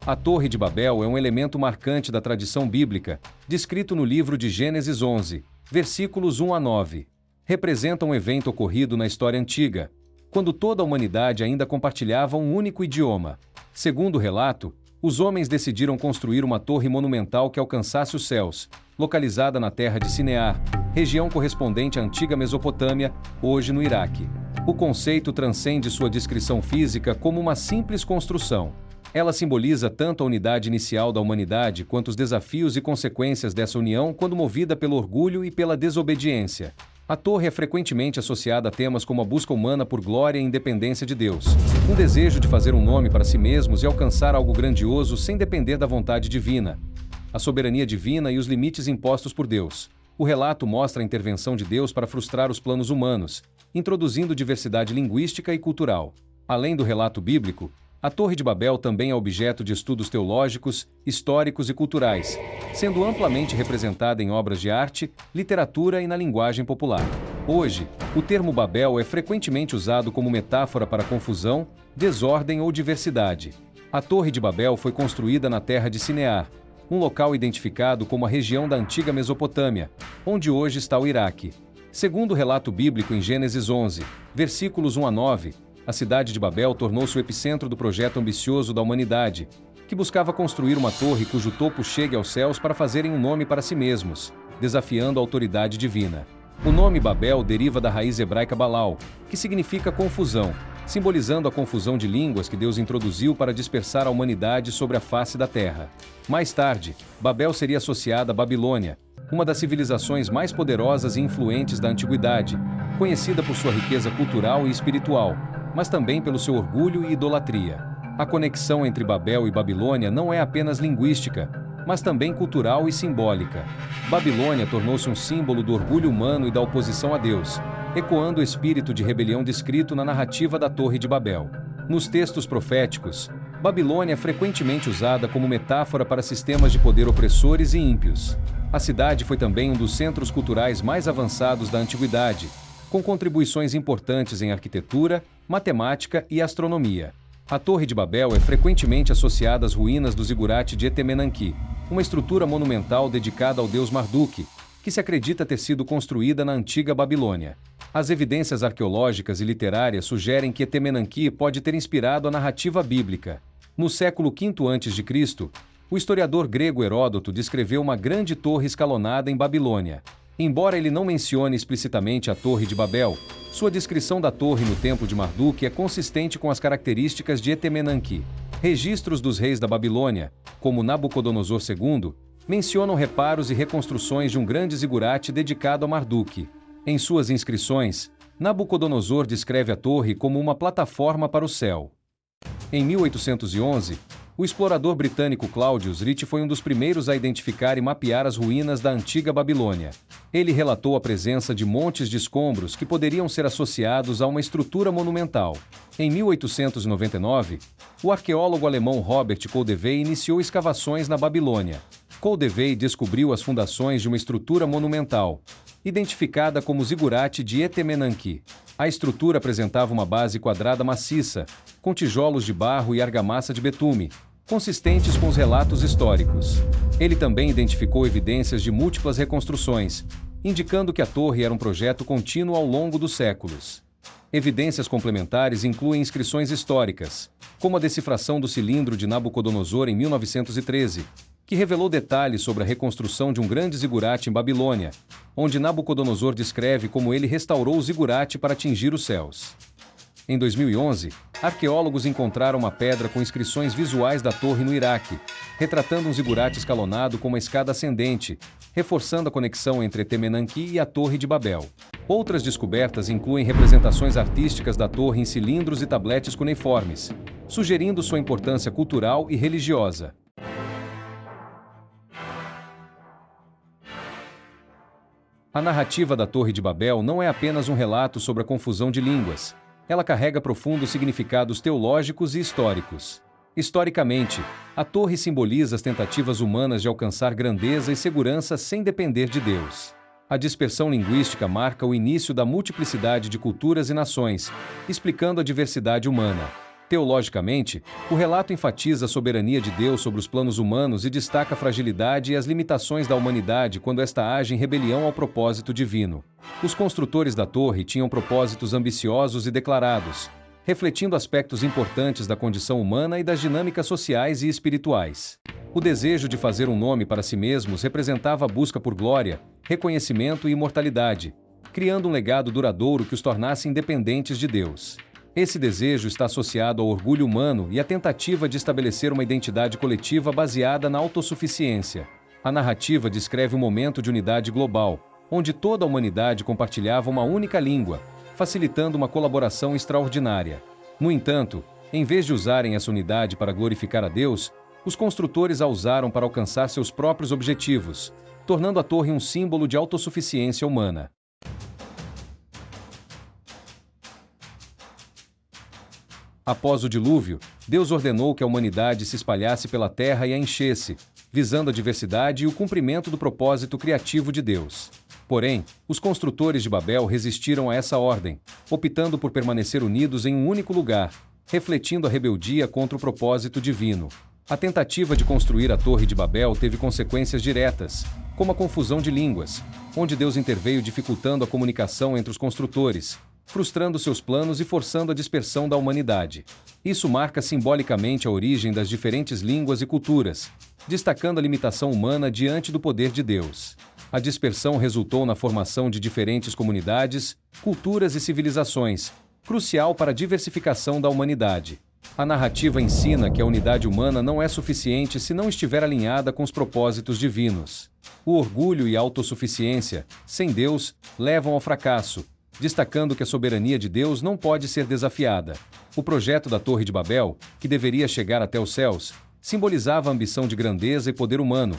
A Torre de Babel é um elemento marcante da tradição bíblica, descrito no livro de Gênesis 11, versículos 1 a 9. Representa um evento ocorrido na história antiga, quando toda a humanidade ainda compartilhava um único idioma. Segundo o relato, os homens decidiram construir uma torre monumental que alcançasse os céus, localizada na terra de Sinear, região correspondente à antiga Mesopotâmia, hoje no Iraque. O conceito transcende sua descrição física como uma simples construção. Ela simboliza tanto a unidade inicial da humanidade quanto os desafios e consequências dessa união quando movida pelo orgulho e pela desobediência. A torre é frequentemente associada a temas como a busca humana por glória e independência de Deus, um desejo de fazer um nome para si mesmos e alcançar algo grandioso sem depender da vontade divina, a soberania divina e os limites impostos por Deus. O relato mostra a intervenção de Deus para frustrar os planos humanos, introduzindo diversidade linguística e cultural. Além do relato bíblico, a Torre de Babel também é objeto de estudos teológicos, históricos e culturais, sendo amplamente representada em obras de arte, literatura e na linguagem popular. Hoje, o termo Babel é frequentemente usado como metáfora para confusão, desordem ou diversidade. A Torre de Babel foi construída na terra de Sinear, um local identificado como a região da antiga Mesopotâmia, onde hoje está o Iraque. Segundo o relato bíblico em Gênesis 11, versículos 1 a 9, a cidade de Babel tornou-se o epicentro do projeto ambicioso da humanidade, que buscava construir uma torre cujo topo chegue aos céus para fazerem um nome para si mesmos, desafiando a autoridade divina. O nome Babel deriva da raiz hebraica Balal, que significa confusão, simbolizando a confusão de línguas que Deus introduziu para dispersar a humanidade sobre a face da terra. Mais tarde, Babel seria associada à Babilônia, uma das civilizações mais poderosas e influentes da antiguidade, conhecida por sua riqueza cultural e espiritual, mas também pelo seu orgulho e idolatria. A conexão entre Babel e Babilônia não é apenas linguística, mas também cultural e simbólica. Babilônia tornou-se um símbolo do orgulho humano e da oposição a Deus, ecoando o espírito de rebelião descrito na narrativa da Torre de Babel. Nos textos proféticos, Babilônia é frequentemente usada como metáfora para sistemas de poder opressores e ímpios. A cidade foi também um dos centros culturais mais avançados da antiguidade, com contribuições importantes em arquitetura, matemática e astronomia. A Torre de Babel é frequentemente associada às ruínas do zigurate de Etemenanque, uma estrutura monumental dedicada ao deus Marduk, que se acredita ter sido construída na antiga Babilônia. As evidências arqueológicas e literárias sugerem que Etemenanque pode ter inspirado a narrativa bíblica. No século V a.C., o historiador grego Heródoto descreveu uma grande torre escalonada em Babilônia. Embora ele não mencione explicitamente a Torre de Babel, sua descrição da torre no Templo de Marduk é consistente com as características de Etemenanque. Registros dos reis da Babilônia, como Nabucodonosor II, mencionam reparos e reconstruções de um grande zigurate dedicado a Marduk. Em suas inscrições, Nabucodonosor descreve a torre como uma plataforma para o céu. Em 1811, o explorador britânico Claudius Rich foi um dos primeiros a identificar e mapear as ruínas da antiga Babilônia. Ele relatou a presença de montes de escombros que poderiam ser associados a uma estrutura monumental. Em 1899, o arqueólogo alemão Robert Koldewey iniciou escavações na Babilônia. Koldewey descobriu as fundações de uma estrutura monumental, identificada como zigurate de Etemenanque. A estrutura apresentava uma base quadrada maciça, com tijolos de barro e argamassa de betume, consistentes com os relatos históricos. Ele também identificou evidências de múltiplas reconstruções, indicando que a torre era um projeto contínuo ao longo dos séculos. Evidências complementares incluem inscrições históricas, como a decifração do cilindro de Nabucodonosor em 1913, que revelou detalhes sobre a reconstrução de um grande zigurate em Babilônia, onde Nabucodonosor descreve como ele restaurou o zigurate para atingir os céus. Em 2011, arqueólogos encontraram uma pedra com inscrições visuais da torre no Iraque, retratando um zigurate escalonado com uma escada ascendente, reforçando a conexão entre Etemenanque e a Torre de Babel. Outras descobertas incluem representações artísticas da torre em cilindros e tabletes cuneiformes, sugerindo sua importância cultural e religiosa. A narrativa da Torre de Babel não é apenas um relato sobre a confusão de línguas. Ela carrega profundos significados teológicos e históricos. Historicamente, a torre simboliza as tentativas humanas de alcançar grandeza e segurança sem depender de Deus. A dispersão linguística marca o início da multiplicidade de culturas e nações, explicando a diversidade humana. Teologicamente, o relato enfatiza a soberania de Deus sobre os planos humanos e destaca a fragilidade e as limitações da humanidade quando esta age em rebelião ao propósito divino. Os construtores da torre tinham propósitos ambiciosos e declarados, refletindo aspectos importantes da condição humana e das dinâmicas sociais e espirituais. O desejo de fazer um nome para si mesmos representava a busca por glória, reconhecimento e imortalidade, criando um legado duradouro que os tornasse independentes de Deus. Esse desejo está associado ao orgulho humano e à tentativa de estabelecer uma identidade coletiva baseada na autossuficiência. A narrativa descreve um momento de unidade global, onde toda a humanidade compartilhava uma única língua, facilitando uma colaboração extraordinária. No entanto, em vez de usarem essa unidade para glorificar a Deus, os construtores a usaram para alcançar seus próprios objetivos, tornando a torre um símbolo de autossuficiência humana. Após o dilúvio, Deus ordenou que a humanidade se espalhasse pela terra e a enchesse, visando a diversidade e o cumprimento do propósito criativo de Deus. Porém, os construtores de Babel resistiram a essa ordem, optando por permanecer unidos em um único lugar, refletindo a rebeldia contra o propósito divino. A tentativa de construir a Torre de Babel teve consequências diretas, como a confusão de línguas, onde Deus interveio dificultando a comunicação entre os construtores, frustrando seus planos e forçando a dispersão da humanidade. Isso marca simbolicamente a origem das diferentes línguas e culturas, destacando a limitação humana diante do poder de Deus. A dispersão resultou na formação de diferentes comunidades, culturas e civilizações, crucial para a diversificação da humanidade. A narrativa ensina que a unidade humana não é suficiente se não estiver alinhada com os propósitos divinos. O orgulho e a autossuficiência, sem Deus, levam ao fracasso, destacando que a soberania de Deus não pode ser desafiada. O projeto da Torre de Babel, que deveria chegar até os céus, simbolizava a ambição de grandeza e poder humano,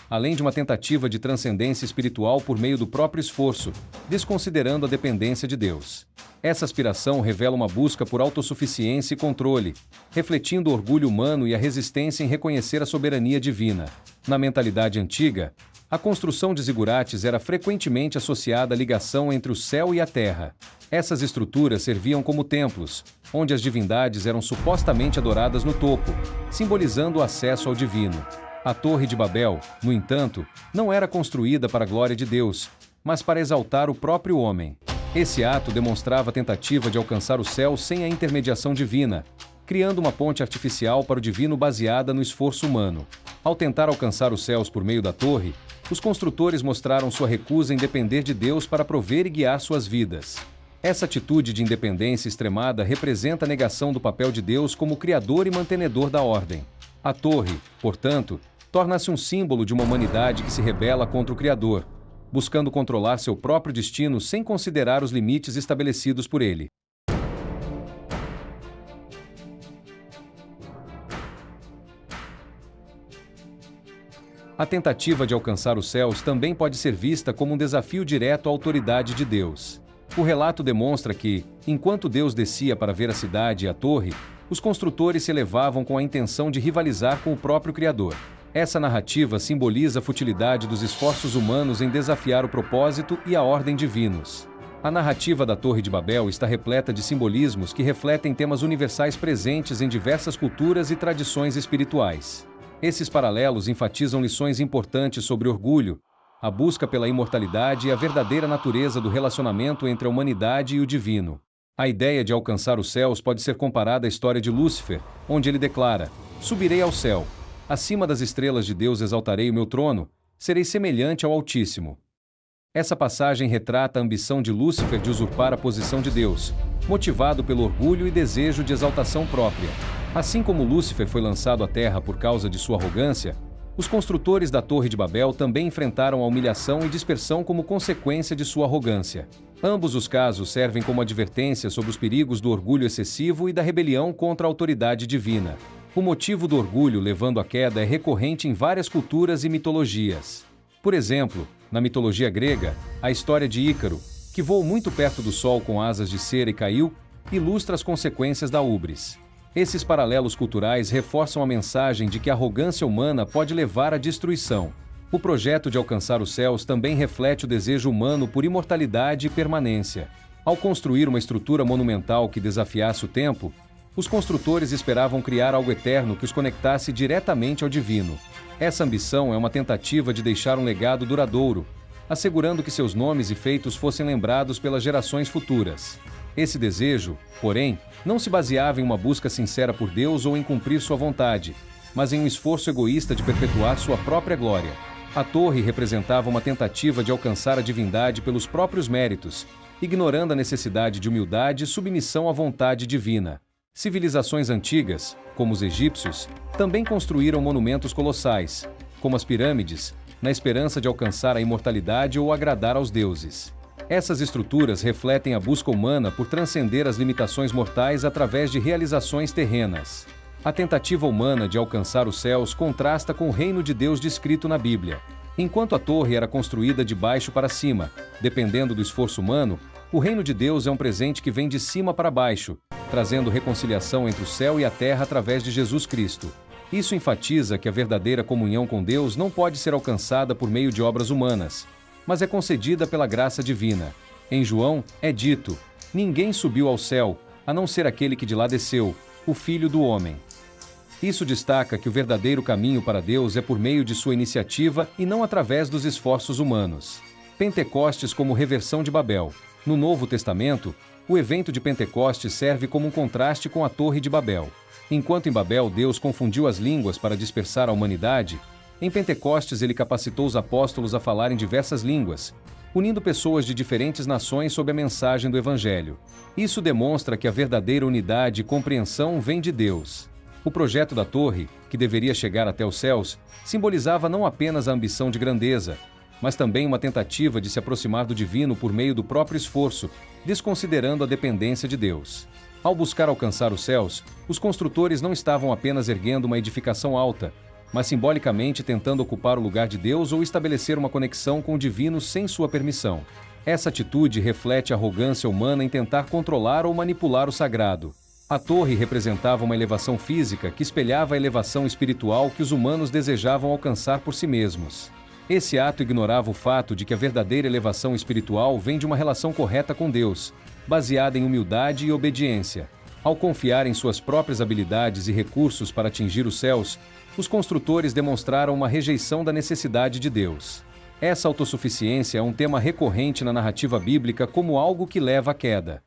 além de uma tentativa de transcendência espiritual por meio do próprio esforço, desconsiderando a dependência de Deus. Essa aspiração revela uma busca por autossuficiência e controle, refletindo o orgulho humano e a resistência em reconhecer a soberania divina. Na mentalidade antiga, a construção de zigurates era frequentemente associada à ligação entre o céu e a terra. Essas estruturas serviam como templos, onde as divindades eram supostamente adoradas no topo, simbolizando o acesso ao divino. A Torre de Babel, no entanto, não era construída para a glória de Deus, mas para exaltar o próprio homem. Esse ato demonstrava a tentativa de alcançar o céu sem a intermediação divina, criando uma ponte artificial para o divino baseada no esforço humano. Ao tentar alcançar os céus por meio da torre, os construtores mostraram sua recusa em depender de Deus para prover e guiar suas vidas. Essa atitude de independência extremada representa a negação do papel de Deus como criador e mantenedor da ordem. A torre, portanto, torna-se um símbolo de uma humanidade que se rebela contra o Criador, buscando controlar seu próprio destino sem considerar os limites estabelecidos por ele. A tentativa de alcançar os céus também pode ser vista como um desafio direto à autoridade de Deus. O relato demonstra que, enquanto Deus descia para ver a cidade e a torre, os construtores se elevavam com a intenção de rivalizar com o próprio Criador. Essa narrativa simboliza a futilidade dos esforços humanos em desafiar o propósito e a ordem divinos. A narrativa da Torre de Babel está repleta de simbolismos que refletem temas universais presentes em diversas culturas e tradições espirituais. Esses paralelos enfatizam lições importantes sobre orgulho, a busca pela imortalidade e a verdadeira natureza do relacionamento entre a humanidade e o divino. A ideia de alcançar os céus pode ser comparada à história de Lúcifer, onde ele declara: "Subirei ao céu. Acima das estrelas de Deus exaltarei o meu trono, serei semelhante ao Altíssimo." Essa passagem retrata a ambição de Lúcifer de usurpar a posição de Deus, motivado pelo orgulho e desejo de exaltação própria. Assim como Lúcifer foi lançado à terra por causa de sua arrogância, os construtores da Torre de Babel também enfrentaram a humilhação e dispersão como consequência de sua arrogância. Ambos os casos servem como advertência sobre os perigos do orgulho excessivo e da rebelião contra a autoridade divina. O motivo do orgulho levando à queda é recorrente em várias culturas e mitologias. Por exemplo, na mitologia grega, a história de Ícaro, que voou muito perto do sol com asas de cera e caiu, ilustra as consequências da ubris. Esses paralelos culturais reforçam a mensagem de que a arrogância humana pode levar à destruição. O projeto de alcançar os céus também reflete o desejo humano por imortalidade e permanência. Ao construir uma estrutura monumental que desafiasse o tempo, Os construtores esperavam criar algo eterno que os conectasse diretamente ao divino. Essa ambição é uma tentativa de deixar um legado duradouro, assegurando que seus nomes e feitos fossem lembrados pelas gerações futuras. Esse desejo, porém, não se baseava em uma busca sincera por Deus ou em cumprir sua vontade, mas em um esforço egoísta de perpetuar sua própria glória. A torre representava uma tentativa de alcançar a divindade pelos próprios méritos, ignorando a necessidade de humildade e submissão à vontade divina. Civilizações antigas, como os egípcios, também construíram monumentos colossais, como as pirâmides, na esperança de alcançar a imortalidade ou agradar aos deuses. Essas estruturas refletem a busca humana por transcender as limitações mortais através de realizações terrenas. A tentativa humana de alcançar os céus contrasta com o reino de Deus descrito na Bíblia. Enquanto a torre era construída de baixo para cima, dependendo do esforço humano, o reino de Deus é um presente que vem de cima para baixo, trazendo reconciliação entre o céu e a terra através de Jesus Cristo. Isso enfatiza que a verdadeira comunhão com Deus não pode ser alcançada por meio de obras humanas, mas é concedida pela graça divina. Em João, é dito: ninguém subiu ao céu, a não ser aquele que de lá desceu, o Filho do Homem. Isso destaca que o verdadeiro caminho para Deus é por meio de sua iniciativa e não através dos esforços humanos. Pentecostes como reversão de Babel. No Novo Testamento, o evento de Pentecostes serve como um contraste com a Torre de Babel. Enquanto em Babel Deus confundiu as línguas para dispersar a humanidade, em Pentecostes ele capacitou os apóstolos a falar em diversas línguas, unindo pessoas de diferentes nações sob a mensagem do Evangelho. Isso demonstra que a verdadeira unidade e compreensão vem de Deus. O projeto da torre, que deveria chegar até os céus, simbolizava não apenas a ambição de grandeza, mas também uma tentativa de se aproximar do divino por meio do próprio esforço, desconsiderando a dependência de Deus. Ao buscar alcançar os céus, os construtores não estavam apenas erguendo uma edificação alta, mas simbolicamente tentando ocupar o lugar de Deus ou estabelecer uma conexão com o divino sem sua permissão. Essa atitude reflete a arrogância humana em tentar controlar ou manipular o sagrado. A torre representava uma elevação física que espelhava a elevação espiritual que os humanos desejavam alcançar por si mesmos. Esse ato ignorava o fato de que a verdadeira elevação espiritual vem de uma relação correta com Deus, baseada em humildade e obediência. Ao confiar em suas próprias habilidades e recursos para atingir os céus, os construtores demonstraram uma rejeição da necessidade de Deus. Essa autossuficiência é um tema recorrente na narrativa bíblica como algo que leva à queda.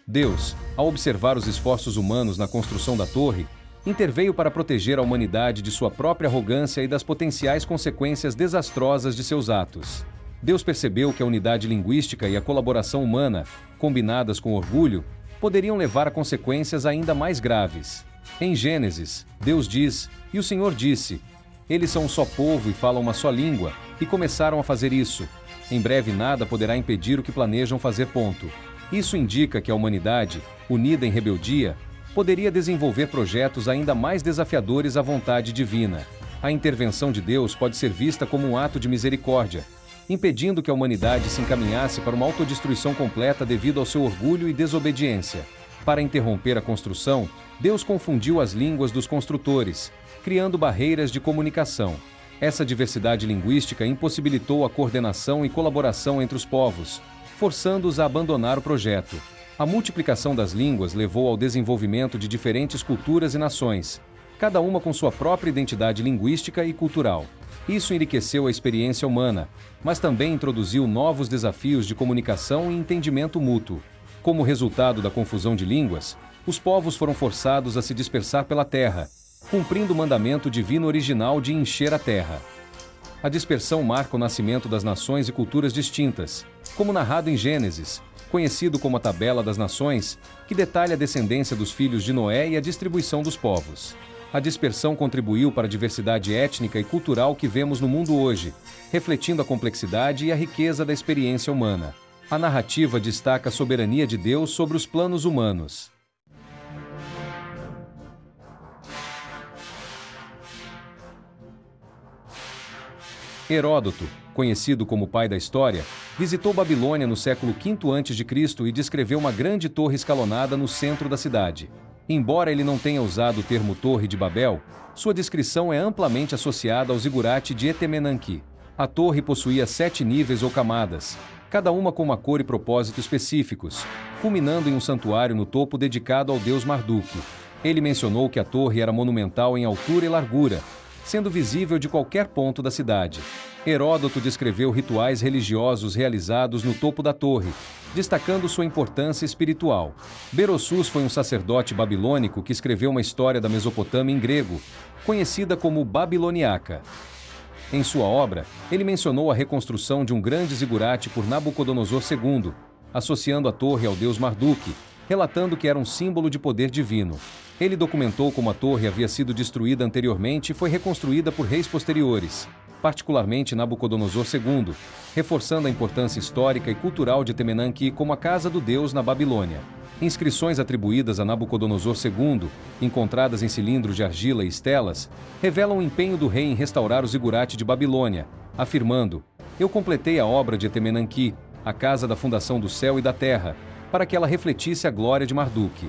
Deus, ao observar os esforços humanos na construção da torre, interveio para proteger a humanidade de sua própria arrogância e das potenciais consequências desastrosas de seus atos. Deus percebeu que a unidade linguística e a colaboração humana, combinadas com orgulho, poderiam levar a consequências ainda mais graves. Em Gênesis, Deus diz: "E o Senhor disse: eles são um só povo e falam uma só língua, e começaram a fazer isso. Em breve nada poderá impedir o que planejam fazer. Isso indica que a humanidade, unida em rebeldia, poderia desenvolver projetos ainda mais desafiadores à vontade divina. A intervenção de Deus pode ser vista como um ato de misericórdia, impedindo que a humanidade se encaminhasse para uma autodestruição completa devido ao seu orgulho e desobediência. Para interromper a construção, Deus confundiu as línguas dos construtores, criando barreiras de comunicação. Essa diversidade linguística impossibilitou a coordenação e colaboração entre os povos, forçando-os a abandonar o projeto. A multiplicação das línguas levou ao desenvolvimento de diferentes culturas e nações, cada uma com sua própria identidade linguística e cultural. Isso enriqueceu a experiência humana, mas também introduziu novos desafios de comunicação e entendimento mútuo. Como resultado da confusão de línguas, os povos foram forçados a se dispersar pela terra, cumprindo o mandamento divino original de encher a terra. A dispersão marca o nascimento das nações e culturas distintas, como narrado em Gênesis, conhecido como a Tabela das Nações, que detalha a descendência dos filhos de Noé e a distribuição dos povos. A dispersão contribuiu para a diversidade étnica e cultural que vemos no mundo hoje, refletindo a complexidade e a riqueza da experiência humana. A narrativa destaca a soberania de Deus sobre os planos humanos. Heródoto, conhecido como o pai da história, visitou Babilônia no século V a.C. e descreveu uma grande torre escalonada no centro da cidade. Embora ele não tenha usado o termo Torre de Babel, sua descrição é amplamente associada ao zigurate de Etemenanque. A torre possuía 7 níveis ou camadas, cada uma com uma cor e propósito específicos, culminando em um santuário no topo dedicado ao deus Marduk. Ele mencionou que a torre era monumental em altura e largura, sendo visível de qualquer ponto da cidade. Heródoto descreveu rituais religiosos realizados no topo da torre, destacando sua importância espiritual. Berossus foi um sacerdote babilônico que escreveu uma história da Mesopotâmia em grego, conhecida como Babiloniaca. Em sua obra, ele mencionou a reconstrução de um grande zigurate por Nabucodonosor II, associando a torre ao deus Marduk, relatando que era um símbolo de poder divino. Ele documentou como a torre havia sido destruída anteriormente e foi reconstruída por reis posteriores, particularmente Nabucodonosor II, reforçando a importância histórica e cultural de Temenanque como a casa do deus na Babilônia. Inscrições atribuídas a Nabucodonosor II, encontradas em cilindros de argila e estelas, revelam o empenho do rei em restaurar o zigurate de Babilônia, afirmando: "Eu completei a obra de Temenanque, a casa da fundação do céu e da terra, para que ela refletisse a glória de Marduk."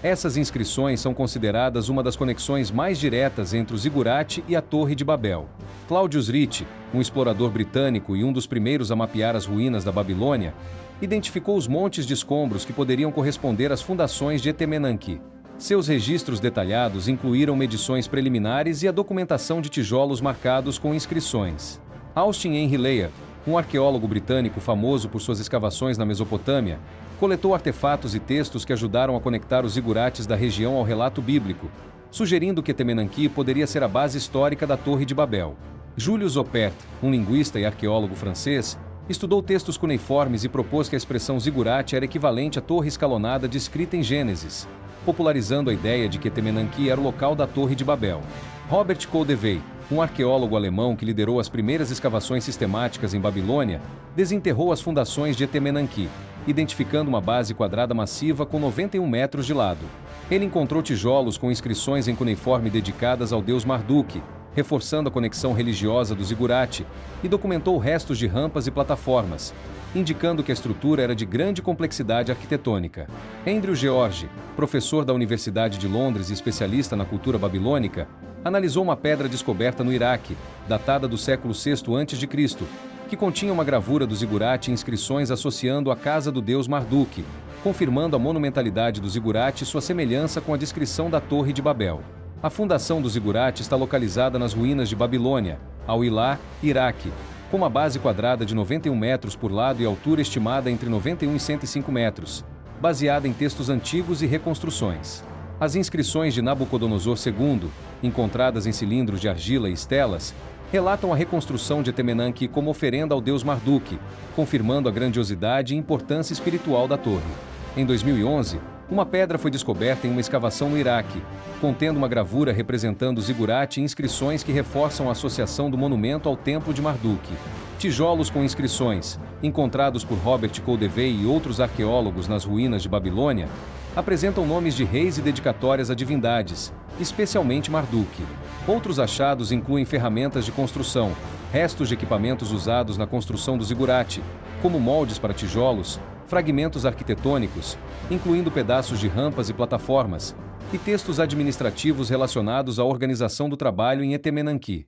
Essas inscrições são consideradas uma das conexões mais diretas entre o zigurate e a Torre de Babel. Claudius Ricci, um explorador britânico e um dos primeiros a mapear as ruínas da Babilônia, identificou os montes de escombros que poderiam corresponder às fundações de Etemenanque. Seus registros detalhados incluíram medições preliminares e a documentação de tijolos marcados com inscrições. Austin Henry Layard, um arqueólogo britânico famoso por suas escavações na Mesopotâmia, coletou artefatos e textos que ajudaram a conectar os zigurates da região ao relato bíblico, sugerindo que Temenanque poderia ser a base histórica da Torre de Babel. Julius Oppert, um linguista e arqueólogo francês, estudou textos cuneiformes e propôs que a expressão zigurate era equivalente à torre escalonada descrita em Gênesis, popularizando a ideia de que Temenanque era o local da Torre de Babel. Robert Koldewey, um arqueólogo alemão que liderou as primeiras escavações sistemáticas em Babilônia, desenterrou as fundações de Temenanque, identificando uma base quadrada massiva com 91 metros de lado. Ele encontrou tijolos com inscrições em cuneiforme dedicadas ao deus Marduk, reforçando a conexão religiosa do zigurate, e documentou restos de rampas e plataformas, indicando que a estrutura era de grande complexidade arquitetônica. Andrew George, professor da Universidade de Londres e especialista na cultura babilônica, analisou uma pedra descoberta no Iraque, datada do século VI a.C., que continha uma gravura do zigurate e inscrições associando a casa do deus Marduk, confirmando a monumentalidade do zigurate e sua semelhança com a descrição da Torre de Babel. A fundação do zigurate está localizada nas ruínas de Babilônia, Al-Hilá, Iraque, com uma base quadrada de 91 metros por lado e altura estimada entre 91 e 105 metros, baseada em textos antigos e reconstruções. As inscrições de Nabucodonosor II, encontradas em cilindros de argila e estelas, relatam a reconstrução de Temenanque como oferenda ao deus Marduk, confirmando a grandiosidade e importância espiritual da torre. Em 2011, uma pedra foi descoberta em uma escavação no Iraque, contendo uma gravura representando o zigurate e inscrições que reforçam a associação do monumento ao templo de Marduk. Tijolos com inscrições, encontrados por Robert Koldewey e outros arqueólogos nas ruínas de Babilônia, apresentam nomes de reis e dedicatórias a divindades, especialmente Marduk. Outros achados incluem ferramentas de construção, restos de equipamentos usados na construção do zigurate, como moldes para tijolos, fragmentos arquitetônicos, incluindo pedaços de rampas e plataformas, e textos administrativos relacionados à organização do trabalho em Etemenanque.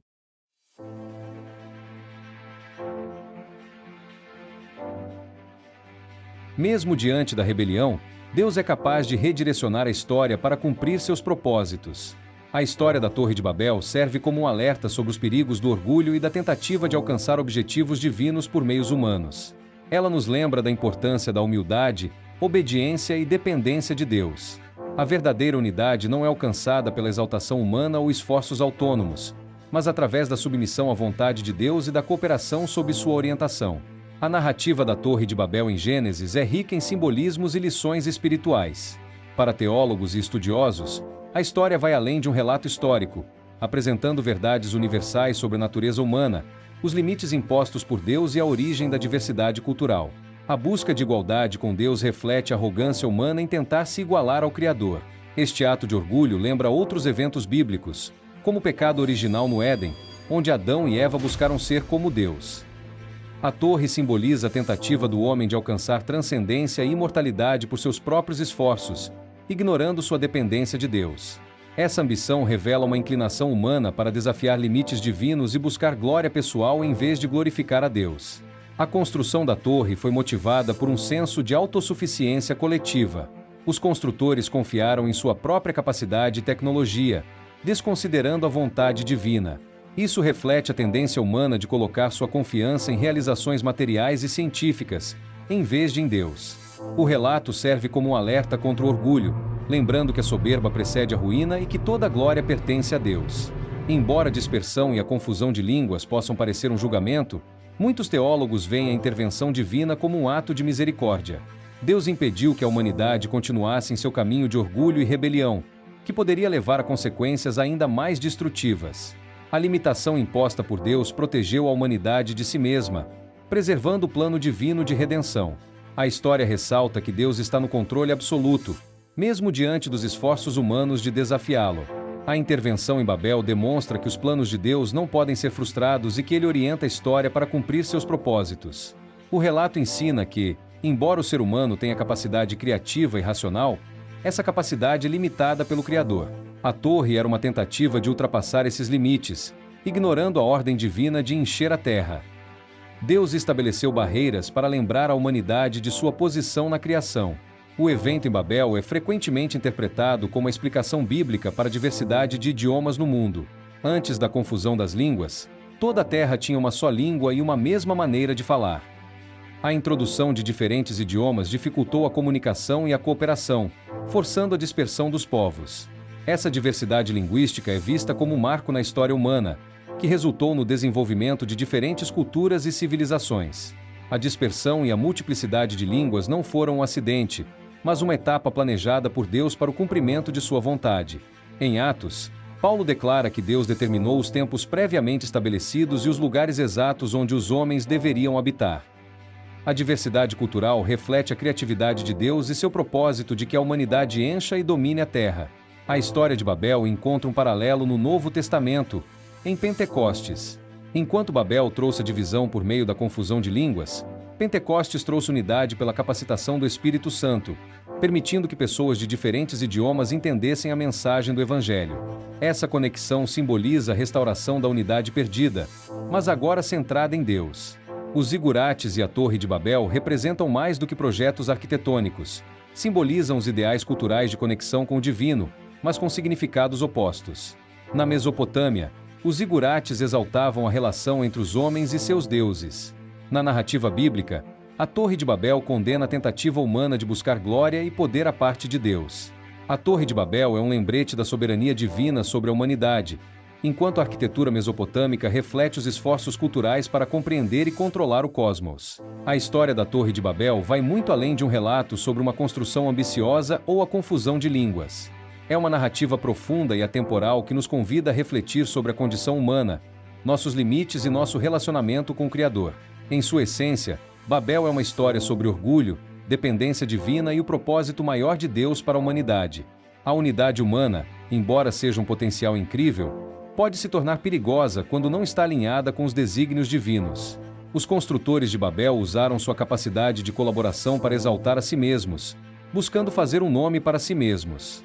Mesmo diante da rebelião, Deus é capaz de redirecionar a história para cumprir seus propósitos. A história da Torre de Babel serve como um alerta sobre os perigos do orgulho e da tentativa de alcançar objetivos divinos por meios humanos. Ela nos lembra da importância da humildade, obediência e dependência de Deus. A verdadeira unidade não é alcançada pela exaltação humana ou esforços autônomos, mas através da submissão à vontade de Deus e da cooperação sob sua orientação. A narrativa da Torre de Babel em Gênesis é rica em simbolismos e lições espirituais. Para teólogos e estudiosos, a história vai além de um relato histórico, apresentando verdades universais sobre a natureza humana, os limites impostos por Deus e a origem da diversidade cultural. A busca de igualdade com Deus reflete a arrogância humana em tentar se igualar ao Criador. Este ato de orgulho lembra outros eventos bíblicos, como o pecado original no Éden, onde Adão e Eva buscaram ser como Deus. A torre simboliza a tentativa do homem de alcançar transcendência e imortalidade por seus próprios esforços, ignorando sua dependência de Deus. Essa ambição revela uma inclinação humana para desafiar limites divinos e buscar glória pessoal em vez de glorificar a Deus. A construção da torre foi motivada por um senso de autossuficiência coletiva. Os construtores confiaram em sua própria capacidade e tecnologia, desconsiderando a vontade divina. Isso reflete a tendência humana de colocar sua confiança em realizações materiais e científicas, em vez de em Deus. O relato serve como um alerta contra o orgulho, lembrando que a soberba precede a ruína e que toda a glória pertence a Deus. Embora a dispersão e a confusão de línguas possam parecer um julgamento, muitos teólogos veem a intervenção divina como um ato de misericórdia. Deus impediu que a humanidade continuasse em seu caminho de orgulho e rebelião, que poderia levar a consequências ainda mais destrutivas. A limitação imposta por Deus protegeu a humanidade de si mesma, preservando o plano divino de redenção. A história ressalta que Deus está no controle absoluto, mesmo diante dos esforços humanos de desafiá-lo. A intervenção em Babel demonstra que os planos de Deus não podem ser frustrados e que ele orienta a história para cumprir seus propósitos. O relato ensina que, embora o ser humano tenha capacidade criativa e racional, essa capacidade é limitada pelo Criador. A torre era uma tentativa de ultrapassar esses limites, ignorando a ordem divina de encher a terra. Deus estabeleceu barreiras para lembrar a humanidade de sua posição na criação. O evento em Babel é frequentemente interpretado como a explicação bíblica para a diversidade de idiomas no mundo. Antes da confusão das línguas, toda a terra tinha uma só língua e uma mesma maneira de falar. A introdução de diferentes idiomas dificultou a comunicação e a cooperação, forçando a dispersão dos povos. Essa diversidade linguística é vista como um marco na história humana, que resultou no desenvolvimento de diferentes culturas e civilizações. A dispersão e a multiplicidade de línguas não foram um acidente, mas uma etapa planejada por Deus para o cumprimento de sua vontade. Em Atos, Paulo declara que Deus determinou os tempos previamente estabelecidos e os lugares exatos onde os homens deveriam habitar. A diversidade cultural reflete a criatividade de Deus e seu propósito de que a humanidade encha e domine a terra. A história de Babel encontra um paralelo no Novo Testamento, em Pentecostes. Enquanto Babel trouxe a divisão por meio da confusão de línguas, Pentecostes trouxe unidade pela capacitação do Espírito Santo, permitindo que pessoas de diferentes idiomas entendessem a mensagem do Evangelho. Essa conexão simboliza a restauração da unidade perdida, mas agora centrada em Deus. Os zigurates e a Torre de Babel representam mais do que projetos arquitetônicos. Simbolizam os ideais culturais de conexão com o divino, mas com significados opostos. Na Mesopotâmia, os zigurates exaltavam a relação entre os homens e seus deuses. Na narrativa bíblica, a Torre de Babel condena a tentativa humana de buscar glória e poder à parte de Deus. A Torre de Babel é um lembrete da soberania divina sobre a humanidade, enquanto a arquitetura mesopotâmica reflete os esforços culturais para compreender e controlar o cosmos. A história da Torre de Babel vai muito além de um relato sobre uma construção ambiciosa ou a confusão de línguas. É uma narrativa profunda e atemporal que nos convida a refletir sobre a condição humana, nossos limites e nosso relacionamento com o Criador. Em sua essência, Babel é uma história sobre orgulho, dependência divina e o propósito maior de Deus para a humanidade. A unidade humana, embora seja um potencial incrível, pode se tornar perigosa quando não está alinhada com os desígnios divinos. Os construtores de Babel usaram sua capacidade de colaboração para exaltar a si mesmos, buscando fazer um nome para si mesmos.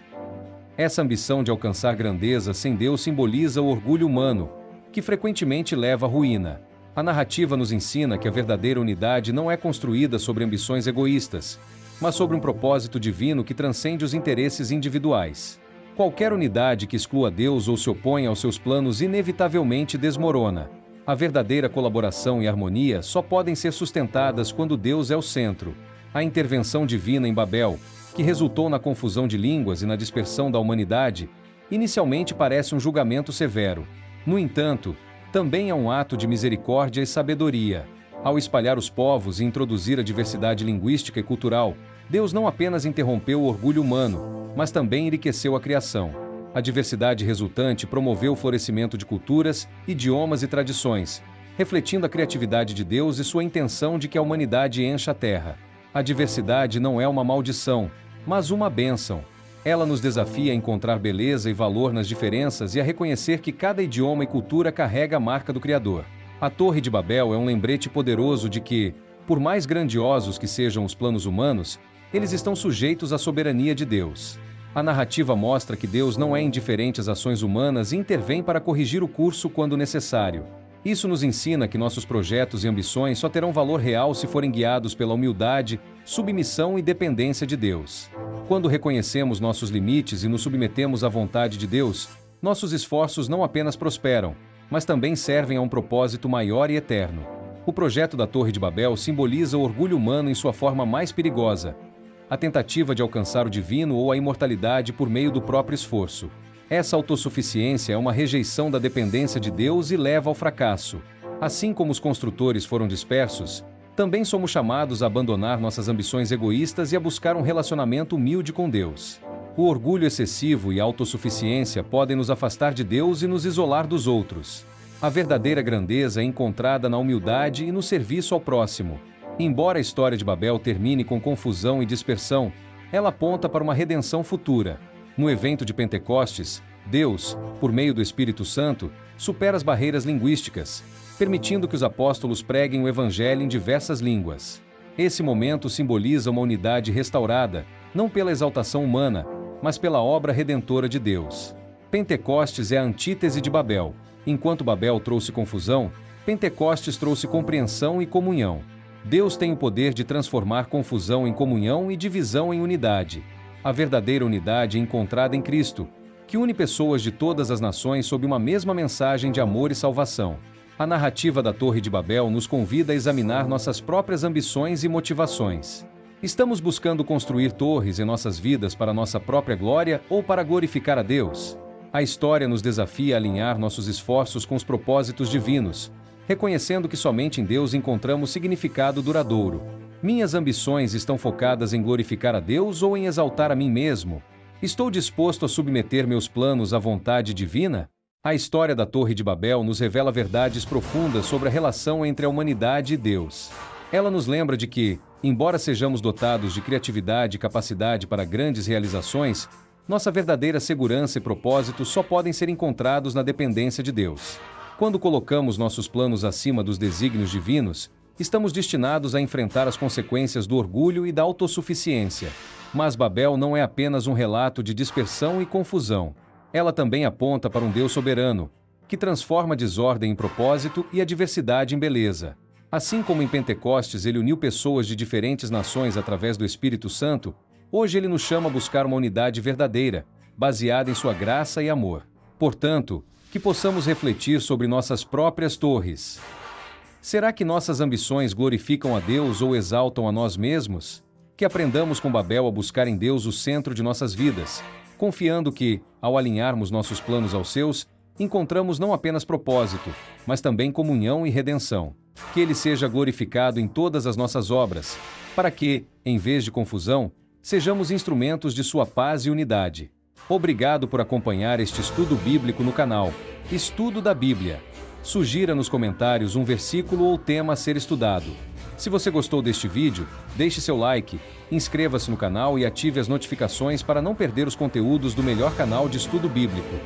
Essa ambição de alcançar grandeza sem Deus simboliza o orgulho humano, que frequentemente leva à ruína. A narrativa nos ensina que a verdadeira unidade não é construída sobre ambições egoístas, mas sobre um propósito divino que transcende os interesses individuais. Qualquer unidade que exclua Deus ou se oponha aos seus planos inevitavelmente desmorona. A verdadeira colaboração e harmonia só podem ser sustentadas quando Deus é o centro. A intervenção divina em Babel, que resultou na confusão de línguas e na dispersão da humanidade, inicialmente parece um julgamento severo. No entanto, também é um ato de misericórdia e sabedoria. Ao espalhar os povos e introduzir a diversidade linguística e cultural, Deus não apenas interrompeu o orgulho humano, mas também enriqueceu a criação. A diversidade resultante promoveu o florescimento de culturas, idiomas e tradições, refletindo a criatividade de Deus e sua intenção de que a humanidade encha a terra. A diversidade não é uma maldição, mas uma bênção. Ela nos desafia a encontrar beleza e valor nas diferenças e a reconhecer que cada idioma e cultura carrega a marca do Criador. A Torre de Babel é um lembrete poderoso de que, por mais grandiosos que sejam os planos humanos, eles estão sujeitos à soberania de Deus. A narrativa mostra que Deus não é indiferente às ações humanas e intervém para corrigir o curso quando necessário. Isso nos ensina que nossos projetos e ambições só terão valor real se forem guiados pela humildade, submissão e dependência de Deus. Quando reconhecemos nossos limites e nos submetemos à vontade de Deus, nossos esforços não apenas prosperam, mas também servem a um propósito maior e eterno. O projeto da Torre de Babel simboliza o orgulho humano em sua forma mais perigosa, a tentativa de alcançar o divino ou a imortalidade por meio do próprio esforço. Essa autossuficiência é uma rejeição da dependência de Deus e leva ao fracasso. Assim como os construtores foram dispersos, também somos chamados a abandonar nossas ambições egoístas e a buscar um relacionamento humilde com Deus. O orgulho excessivo e a autossuficiência podem nos afastar de Deus e nos isolar dos outros. A verdadeira grandeza é encontrada na humildade e no serviço ao próximo. Embora a história de Babel termine com confusão e dispersão, ela aponta para uma redenção futura. No evento de Pentecostes, Deus, por meio do Espírito Santo, supera as barreiras linguísticas, permitindo que os apóstolos preguem o Evangelho em diversas línguas. Esse momento simboliza uma unidade restaurada, não pela exaltação humana, mas pela obra redentora de Deus. Pentecostes é a antítese de Babel. Enquanto Babel trouxe confusão, Pentecostes trouxe compreensão e comunhão. Deus tem o poder de transformar confusão em comunhão e divisão em unidade. A verdadeira unidade é encontrada em Cristo, que une pessoas de todas as nações sob uma mesma mensagem de amor e salvação. A narrativa da Torre de Babel nos convida a examinar nossas próprias ambições e motivações. Estamos buscando construir torres em nossas vidas para nossa própria glória ou para glorificar a Deus? A história nos desafia a alinhar nossos esforços com os propósitos divinos, reconhecendo que somente em Deus encontramos significado duradouro. Minhas ambições estão focadas em glorificar a Deus ou em exaltar a mim mesmo? Estou disposto a submeter meus planos à vontade divina? A história da Torre de Babel nos revela verdades profundas sobre a relação entre a humanidade e Deus. Ela nos lembra de que, embora sejamos dotados de criatividade e capacidade para grandes realizações, nossa verdadeira segurança e propósito só podem ser encontrados na dependência de Deus. Quando colocamos nossos planos acima dos desígnios divinos, estamos destinados a enfrentar as consequências do orgulho e da autossuficiência. Mas Babel não é apenas um relato de dispersão e confusão. Ela também aponta para um Deus soberano, que transforma a desordem em propósito e a diversidade em beleza. Assim como em Pentecostes ele uniu pessoas de diferentes nações através do Espírito Santo, hoje ele nos chama a buscar uma unidade verdadeira, baseada em sua graça e amor. Portanto, que possamos refletir sobre nossas próprias torres. Será que nossas ambições glorificam a Deus ou exaltam a nós mesmos? Que aprendamos com Babel a buscar em Deus o centro de nossas vidas, confiando que, ao alinharmos nossos planos aos seus, encontramos não apenas propósito, mas também comunhão e redenção. Que Ele seja glorificado em todas as nossas obras, para que, em vez de confusão, sejamos instrumentos de sua paz e unidade. Obrigado por acompanhar este estudo bíblico no canal Estudo da Bíblia. Sugira nos comentários um versículo ou tema a ser estudado. Se você gostou deste vídeo, deixe seu like, inscreva-se no canal e ative as notificações para não perder os conteúdos do melhor canal de estudo bíblico.